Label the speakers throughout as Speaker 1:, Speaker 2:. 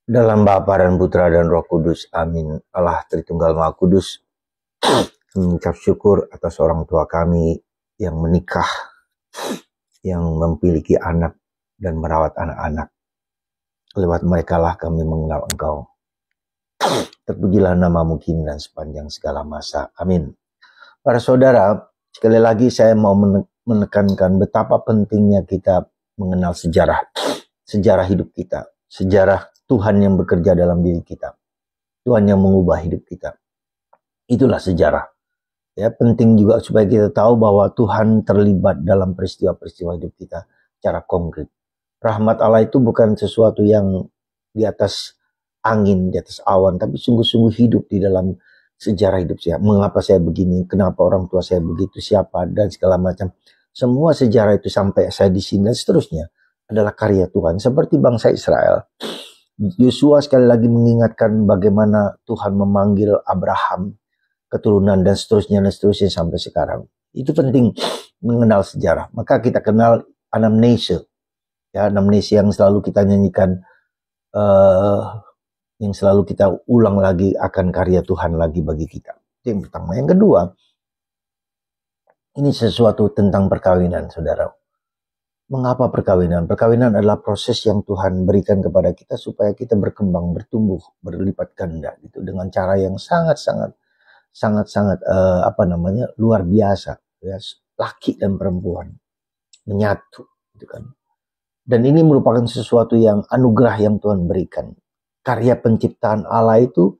Speaker 1: Dalam Bapa dan Putra dan Roh Kudus, amin. Allah Tritunggal Maha Kudus, mengucap syukur atas orang tua kami yang menikah, yang memiliki anak dan merawat anak-anak. Lewat mereka lah kami mengenal Engkau. Terpujilah namamu kini dan sepanjang segala masa. Amin. Para saudara, sekali lagi saya mau menekankan betapa pentingnya kita mengenal sejarah hidup kita, sejarah Tuhan yang bekerja dalam diri kita, Tuhan yang mengubah hidup kita. Itulah sejarah. Ya, penting juga supaya kita tahu bahwa Tuhan terlibat dalam peristiwa-peristiwa hidup kita secara konkret. Rahmat Allah itu bukan sesuatu yang di atas angin, di atas awan, tapi sungguh-sungguh hidup di dalam sejarah hidup saya. Mengapa saya begini, kenapa orang tua saya begitu, siapa, dan segala macam. Semua sejarah itu sampai saya di sini dan seterusnya adalah karya Tuhan. Seperti bangsa Israel. Yosua sekali lagi mengingatkan bagaimana Tuhan memanggil Abraham, keturunan dan seterusnya sampai sekarang. Itu penting mengenal sejarah. Maka kita kenal anamnesia. Ya, anamnesia yang selalu kita nyanyikan, yang selalu kita ulang lagi akan karya Tuhan lagi bagi kita. Itu yang pertama. Yang kedua, ini sesuatu tentang perkawinan, saudara. Mengapa perkawinan? Perkawinan adalah proses yang Tuhan berikan kepada kita supaya kita berkembang, bertumbuh, berlipat ganda gitu dengan cara yang sangat luar biasa, ya, laki dan perempuan menyatu gitu kan. Dan ini merupakan sesuatu yang anugerah yang Tuhan berikan. Karya penciptaan Allah itu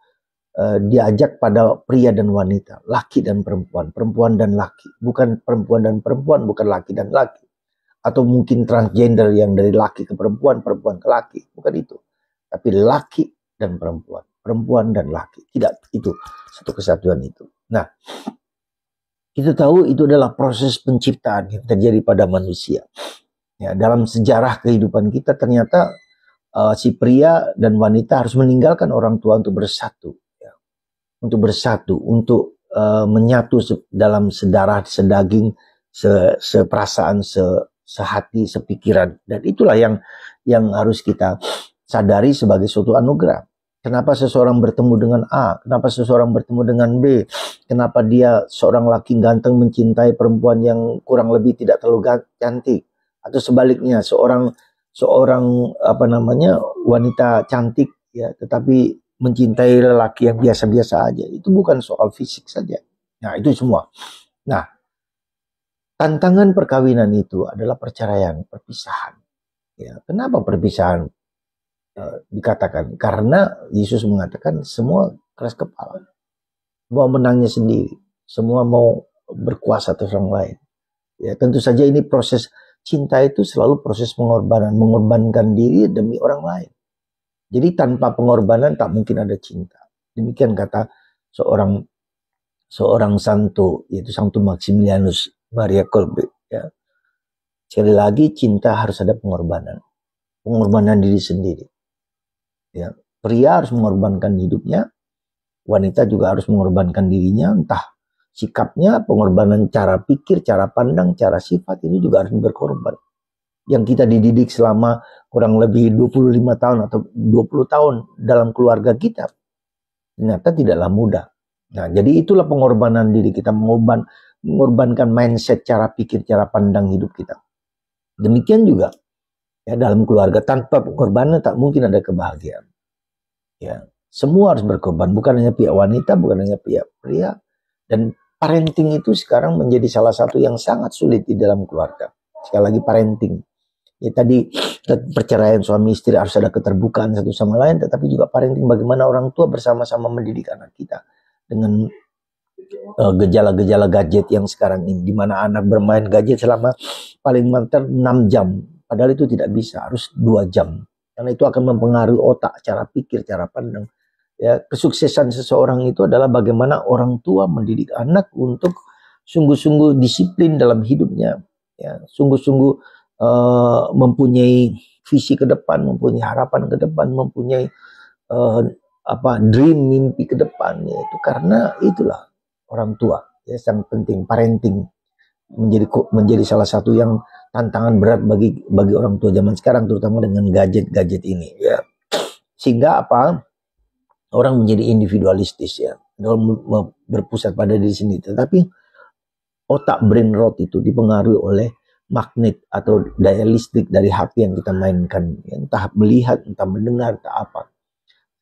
Speaker 1: diajak pada pria dan wanita, laki dan perempuan, perempuan dan laki, bukan perempuan dan perempuan, bukan laki dan laki. Atau mungkin transgender yang dari laki ke perempuan, perempuan ke laki. Bukan itu. Tapi laki dan perempuan. Perempuan dan laki. Tidak, itu satu kesatuan itu. Nah, kita tahu itu adalah proses penciptaan yang terjadi pada manusia. Ya, dalam sejarah kehidupan kita ternyata si pria dan wanita harus meninggalkan orang tua untuk bersatu. Ya. Untuk bersatu, untuk menyatu dalam sedarah, sedaging, seperasaan, sehati, sepikiran. Dan itulah yang harus kita sadari sebagai suatu anugerah. Kenapa seseorang bertemu dengan A? Kenapa seseorang bertemu dengan B? Kenapa dia seorang laki ganteng mencintai perempuan yang kurang lebih tidak terlalu cantik? Atau sebaliknya seorang wanita cantik ya tetapi mencintai lelaki yang biasa-biasa aja. Itu bukan soal fisik saja. Nah, itu semua. Nah, tantangan perkawinan itu adalah perceraian, perpisahan. Ya, kenapa perpisahan dikatakan? Karena Yesus mengatakan semua keras kepala, mau menangnya sendiri, semua mau berkuasa atas orang lain. Ya, tentu saja ini proses cinta itu selalu proses pengorbanan, mengorbankan diri demi orang lain. Jadi tanpa pengorbanan tak mungkin ada cinta. Demikian kata seorang santo, yaitu Santo Maximilianus Maria Kolbe. Ya. Sekali lagi cinta harus ada pengorbanan diri sendiri. Ya. Pria harus mengorbankan hidupnya, wanita juga harus mengorbankan dirinya, entah sikapnya, pengorbanan cara pikir, cara pandang, cara sifat ini juga harus berkorban. Yang kita dididik selama kurang lebih 25 tahun atau 20 tahun dalam keluarga kita, ternyata tidaklah mudah. Nah, jadi itulah pengorbanan diri kita, mengorbankan mindset, cara pikir, cara pandang hidup kita. Demikian juga ya dalam keluarga, tanpa pengorbanan tak mungkin ada kebahagiaan. Ya, semua harus berkorban, bukan hanya pihak wanita, bukan hanya pihak pria. Dan parenting itu sekarang menjadi salah satu yang sangat sulit di dalam keluarga. Sekali lagi parenting. Ya tadi perceraian suami istri harus ada keterbukaan satu sama lain, tetapi juga parenting bagaimana orang tua bersama-sama mendidik anak kita dengan gejala-gejala gadget yang sekarang ini, di mana anak bermain gadget selama paling mantar 6 jam, padahal itu tidak bisa, harus 2 jam, karena itu akan mempengaruhi otak, cara pikir, cara pandang. Ya, kesuksesan seseorang itu adalah bagaimana orang tua mendidik anak untuk sungguh-sungguh disiplin dalam hidupnya, ya, sungguh-sungguh mempunyai visi ke depan, mempunyai harapan ke depan, mempunyai dream, mimpi ke depan, yaitu karena itulah orang tua ya sangat penting. Parenting menjadi salah satu yang tantangan berat bagi orang tua zaman sekarang, terutama dengan gadget ini ya. Sehingga apa? Orang menjadi individualistis ya, berpusat pada diri sendiri. Tetapi otak brain rot itu dipengaruhi oleh magnet atau daya listrik dari hati yang kita mainkan, entah melihat, entah mendengar, entah apa.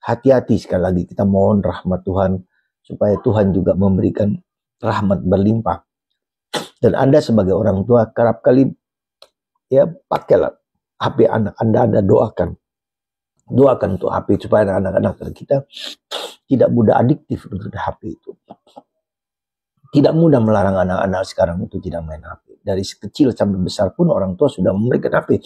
Speaker 1: Hati-hati sekali lagi, kita mohon rahmat Tuhan supaya Tuhan juga memberikan rahmat berlimpah. Dan Anda sebagai orang tua kerap kali ya pakailah HP anak Anda doakan untuk HP supaya anak-anak kita tidak mudah adiktif dengan HP itu. Tidak mudah melarang anak-anak sekarang untuk tidak main HP. Dari kecil sampai besar pun orang tua sudah memberikan HP.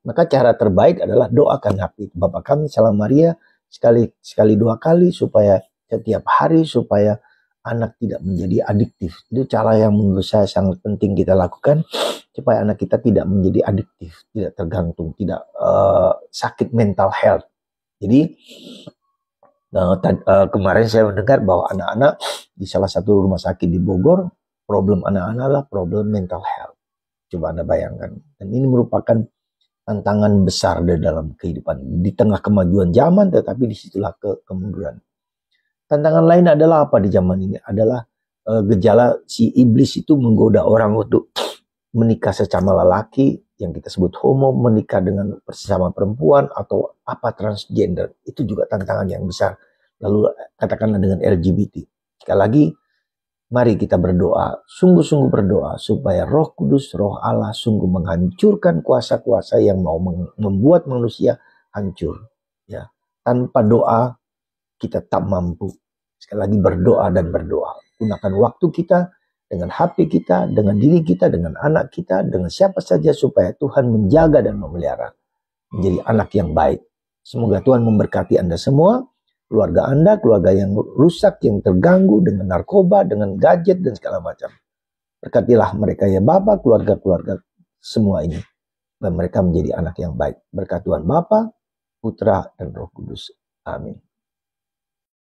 Speaker 1: Maka cara terbaik adalah doakan HP. Bapa kami, Salam Maria, sekali 2 kali supaya setiap hari supaya anak tidak menjadi adiktif. Itu cara yang menurut saya sangat penting kita lakukan supaya anak kita tidak menjadi adiktif, tidak tergantung, tidak sakit mental health. Jadi kemarin saya mendengar bahwa anak-anak di salah satu rumah sakit di Bogor, problem anak-anak adalah problem mental health. Coba Anda bayangkan. Dan ini merupakan tantangan besar di dalam kehidupan. Di tengah kemajuan zaman, tetapi disitulah kemunduran. Tantangan lain adalah apa di zaman ini? Adalah gejala si iblis itu menggoda orang untuk menikah sesama lelaki, yang kita sebut homo, menikah dengan sesama perempuan, atau apa transgender. Itu juga tantangan yang besar. Lalu katakanlah dengan LGBT. Sekali lagi, mari kita berdoa, sungguh-sungguh berdoa supaya Roh Kudus, Roh Allah sungguh menghancurkan kuasa-kuasa yang mau membuat manusia hancur. Ya, tanpa doa kita tak mampu. Sekali lagi berdoa dan berdoa. Gunakan waktu kita dengan HP kita, dengan diri kita, dengan anak kita, dengan siapa saja supaya Tuhan menjaga dan memelihara menjadi anak yang baik. Semoga Tuhan memberkati Anda semua. Keluarga Anda, keluarga yang rusak, yang terganggu dengan narkoba, dengan gadget, dan segala macam. Berkatilah mereka ya Bapa, keluarga-keluarga semua ini. Dan mereka menjadi anak yang baik. Berkat Tuhan Bapa, Putra, dan Roh Kudus. Amin.